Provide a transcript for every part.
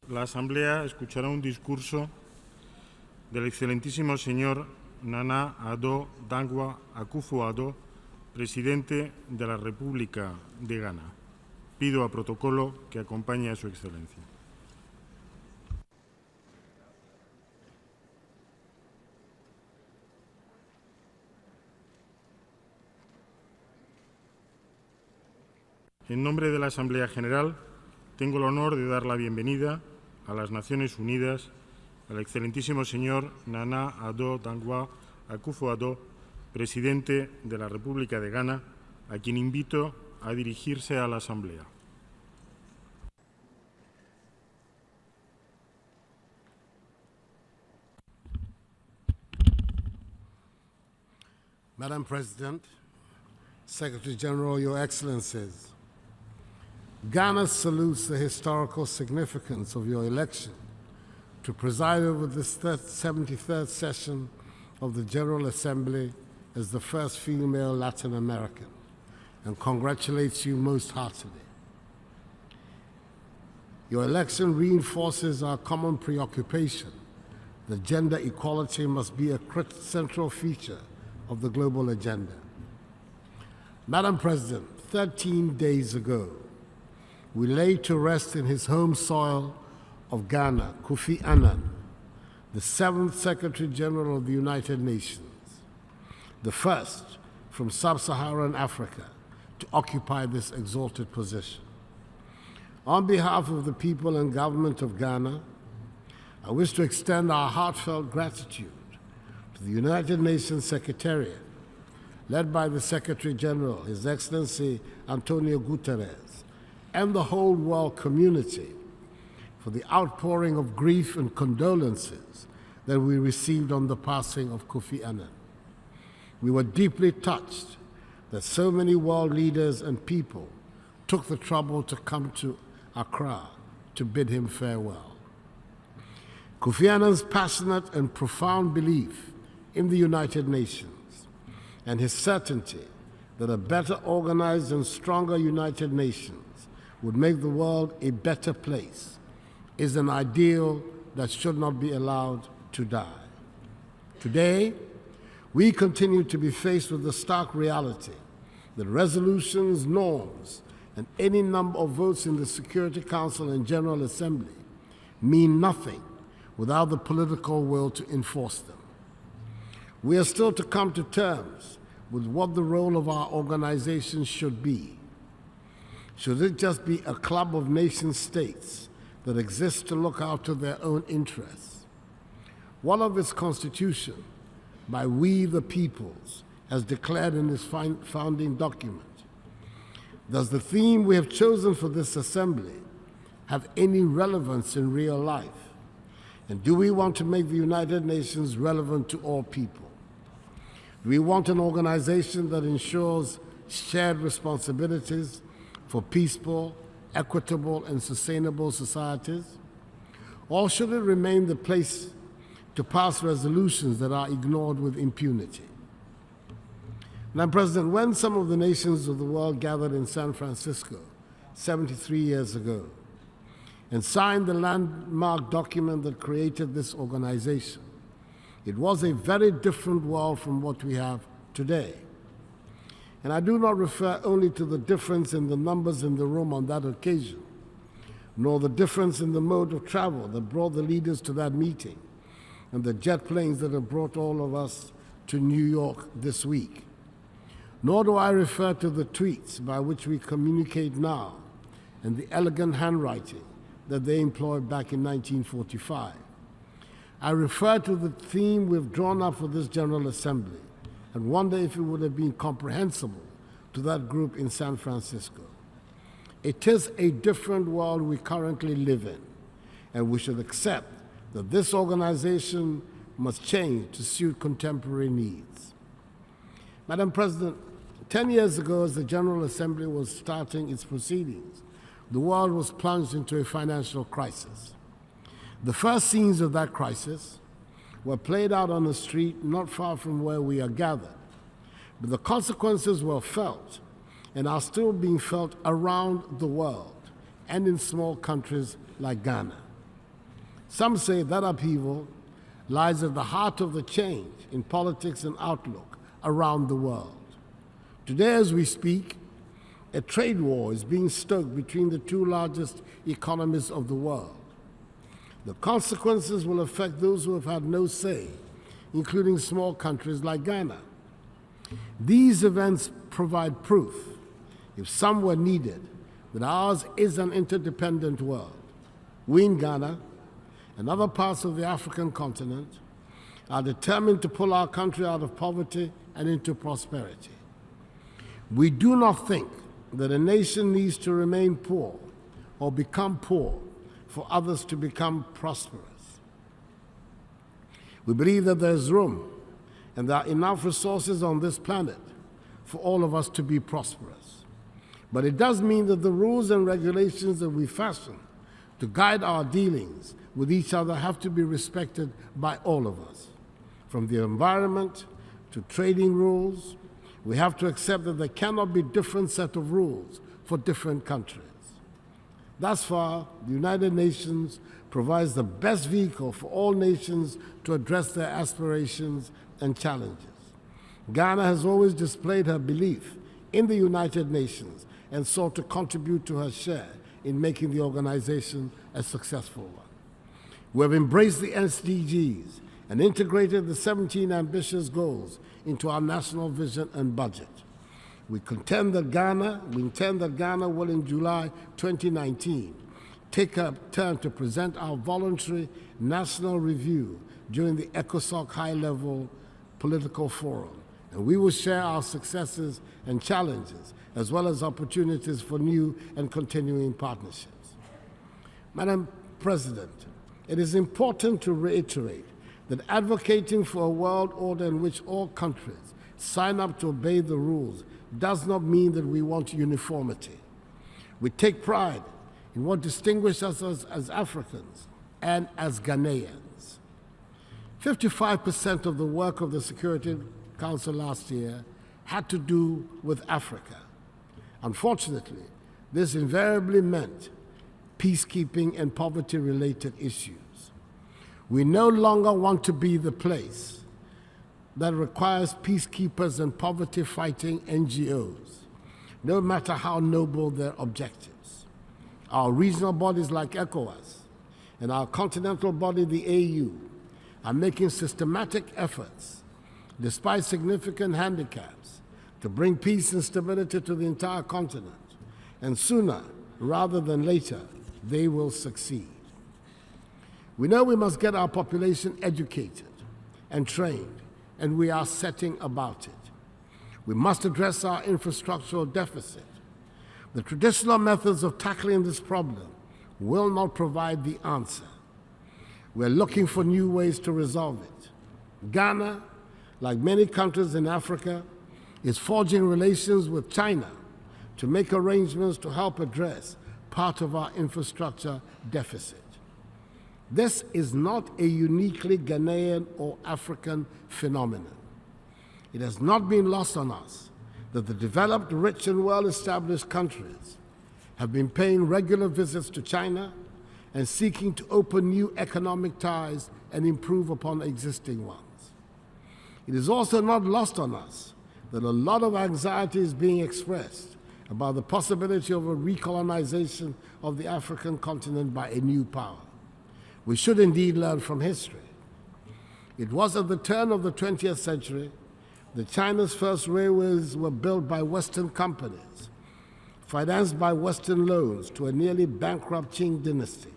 La Asamblea escuchará un discurso del excelentísimo señor Nana Addo Dankwa Akufo-Addo, presidente de la República de Ghana. Pido a protocolo que acompañe a su excelencia. En nombre de la Asamblea General, tengo el honor de dar la bienvenida a las Naciones Unidas al excelentísimo señor Nana Addo Dankwa Akufo-Addo, presidente de la República de Ghana, a quien invito a dirigirse a la Asamblea. Madam President, Secretary General, Your Excellencies, Ghana salutes the historical significance of your election to preside over this 73rd session of the General Assembly as the first female Latin American, and congratulates you most heartily. Your election reinforces our common preoccupation that gender equality must be a central feature of the global agenda. Madam President, 13 days ago, we laid to rest in his home soil of Ghana, Kofi Annan, the 7th Secretary General of the United Nations, the first from sub-Saharan Africa to occupy this exalted position. On behalf of the people and government of Ghana, I wish to extend our heartfelt gratitude to the United Nations Secretariat, led by the Secretary General, His Excellency Antonio Guterres, and the whole world community for the outpouring of grief and condolences that we received on the passing of Kofi Annan. We were deeply touched that so many world leaders and people took the trouble to come to Accra to bid him farewell. Kofi Annan's passionate and profound belief in the United Nations and his certainty that a better organized and stronger United Nations would make the world a better place is an ideal that should not be allowed to die. Today, we continue to be faced with the stark reality that resolutions, norms, and any number of votes in the Security Council and General Assembly mean nothing without the political will to enforce them. We are still to come to terms with what the role of our organization should be. Should it just be a club of nation-states that exists to look out to their own interests? What of its constitution, by we the peoples, as declared in its founding document? Does the theme we have chosen for this assembly have any relevance in real life? And do we want to make the United Nations relevant to all people? Do we want an organization that ensures shared responsibilities for peaceful, equitable, and sustainable societies? Or should it remain the place to pass resolutions that are ignored with impunity? Now, President, when some of the nations of the world gathered in San Francisco 73 years ago and signed the landmark document that created this organization, it was a very different world from what we have today. And I do not refer only to the difference in the numbers in the room on that occasion, nor the difference in the mode of travel that brought the leaders to that meeting and the jet planes that have brought all of us to New York this week. Nor do I refer to the tweets by which we communicate now and the elegant handwriting that they employed back in 1945. I refer to the theme we've drawn up for this General Assembly and wonder if it would have been comprehensible to that group in San Francisco. It is a different world we currently live in, and we should accept that this organization must change to suit contemporary needs. Madam President, 10 years ago, as the General Assembly was starting its proceedings, the world was plunged into a financial crisis. The first scenes of that crisis were played out on the street not far from where we are gathered, but the consequences were felt and are still being felt around the world and in small countries like Ghana. Some say that upheaval lies at the heart of the change in politics and outlook around the world. Today, as we speak, a trade war is being stoked between the two largest economies of the world. The consequences will affect those who have had no say, including small countries like Ghana. These events provide proof, if some were needed, that ours is an interdependent world. We in Ghana and other parts of the African continent are determined to pull our country out of poverty and into prosperity. We do not think that a nation needs to remain poor or become poor for others to become prosperous. We believe that there's room and there are enough resources on this planet for all of us to be prosperous. But it does mean that the rules and regulations that we fashion to guide our dealings with each other have to be respected by all of us. From the environment to trading rules, we have to accept that there cannot be different set of rules for different countries. Thus far, the United Nations provides the best vehicle for all nations to address their aspirations and challenges. Ghana has always displayed her belief in the United Nations and sought to contribute to her share in making the organization a successful one. We have embraced the SDGs and integrated the 17 ambitious goals into our national vision and budget. We intend that Ghana will, in July 2019, take a turn to present our voluntary national review during the ECOSOC high-level political forum. And we will share our successes and challenges, as well as opportunities for new and continuing partnerships. Madam President, it is important to reiterate that advocating for a world order in which all countries sign up to obey the rules does not mean that we want uniformity. We take pride in what distinguishes us as Africans and as Ghanaians. 55% of the work of the Security Council last year had to do with Africa. Unfortunately, this invariably meant peacekeeping and poverty-related issues. We no longer want to be the place that requires peacekeepers and poverty-fighting NGOs, no matter how noble their objectives. Our regional bodies like ECOWAS and our continental body, the AU, are making systematic efforts, despite significant handicaps, to bring peace and stability to the entire continent. And sooner rather than later, they will succeed. We know we must get our population educated and trained, and we are setting about it. We must address our infrastructural deficit. The traditional methods of tackling this problem will not provide the answer. We're looking for new ways to resolve it. Ghana, like many countries in Africa, is forging relations with China to make arrangements to help address part of our infrastructure deficit. This is not a uniquely Ghanaian or African phenomenon. It has not been lost on us that the developed, rich, and well-established countries have been paying regular visits to China and seeking to open new economic ties and improve upon existing ones. It is also not lost on us that a lot of anxiety is being expressed about the possibility of a recolonization of the African continent by a new power. We should indeed learn from history. It was at the turn of the 20th century that China's first railways were built by Western companies, financed by Western loans to a nearly bankrupt Qing dynasty.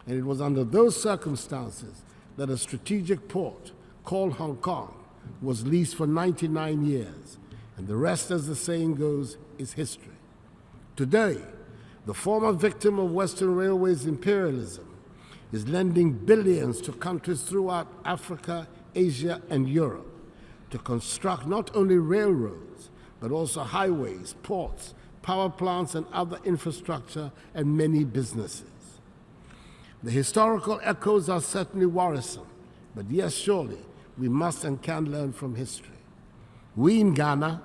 And it was under those circumstances that a strategic port called Hong Kong was leased for 99 years. And the rest, as the saying goes, is history. Today, the former victim of Western railways imperialism is lending billions to countries throughout Africa, Asia, and Europe to construct not only railroads, but also highways, ports, power plants, and other infrastructure, and many businesses. The historical echoes are certainly worrisome, but yes, surely, we must and can learn from history. We in Ghana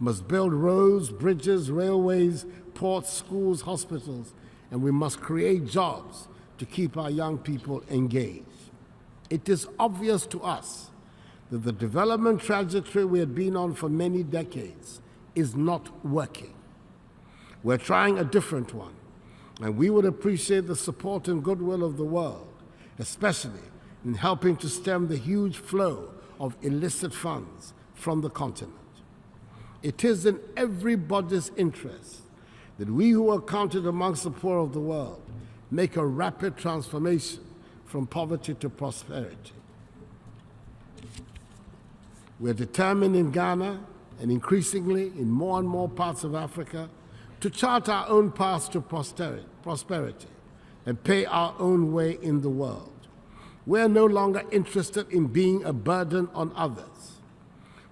must build roads, bridges, railways, ports, schools, hospitals, and we must create jobs to keep our young people engaged. It is obvious to us that the development trajectory we have been on for many decades is not working. We're trying a different one, and we would appreciate the support and goodwill of the world, especially in helping to stem the huge flow of illicit funds from the continent. It is in everybody's interest that we who are counted amongst the poor of the world make a rapid transformation from poverty to prosperity. We're determined in Ghana and increasingly in more and more parts of Africa to chart our own path to prosperity and pay our own way in the world. We're no longer interested in being a burden on others.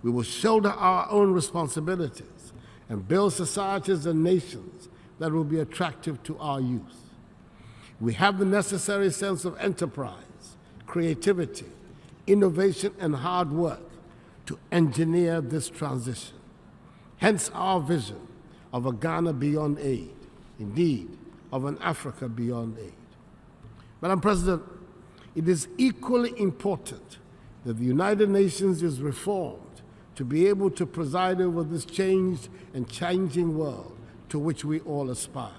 We will shoulder our own responsibilities and build societies and nations that will be attractive to our youth. We have the necessary sense of enterprise, creativity, innovation, and hard work to engineer this transition. Hence our vision of a Ghana beyond aid, indeed, of an Africa beyond aid. Madam President, it is equally important that the United Nations is reformed to be able to preside over this changed and changing world to which we all aspire.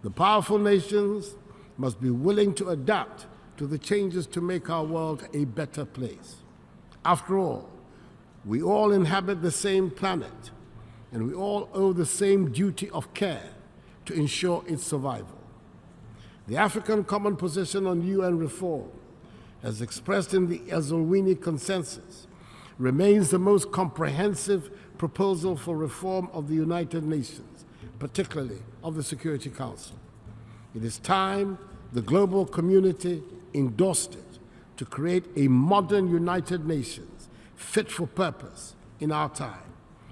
The powerful nations must be willing to adapt to the changes to make our world a better place. After all, we all inhabit the same planet, and we all owe the same duty of care to ensure its survival. The African Common Position on UN Reform, as expressed in the Eswatini Consensus, remains the most comprehensive proposal for reform of the United Nations, particularly of the Security Council. It is time the global community endorsed it to create a modern United Nations fit for purpose in our time.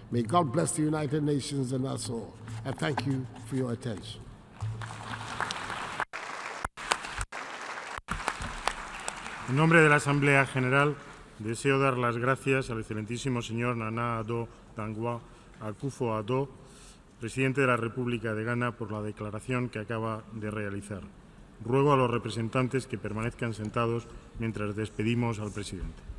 May God bless the United Nations and us all. And thank you for your attention. En nombre de la Asamblea General, deseo dar las gracias al excelentísimo señor Nana Addo Dankwa Akufo-Addo, presidente de la República de Ghana, por la declaración que acaba de realizar. Ruego a los representantes que permanezcan sentados mientras despedimos al presidente.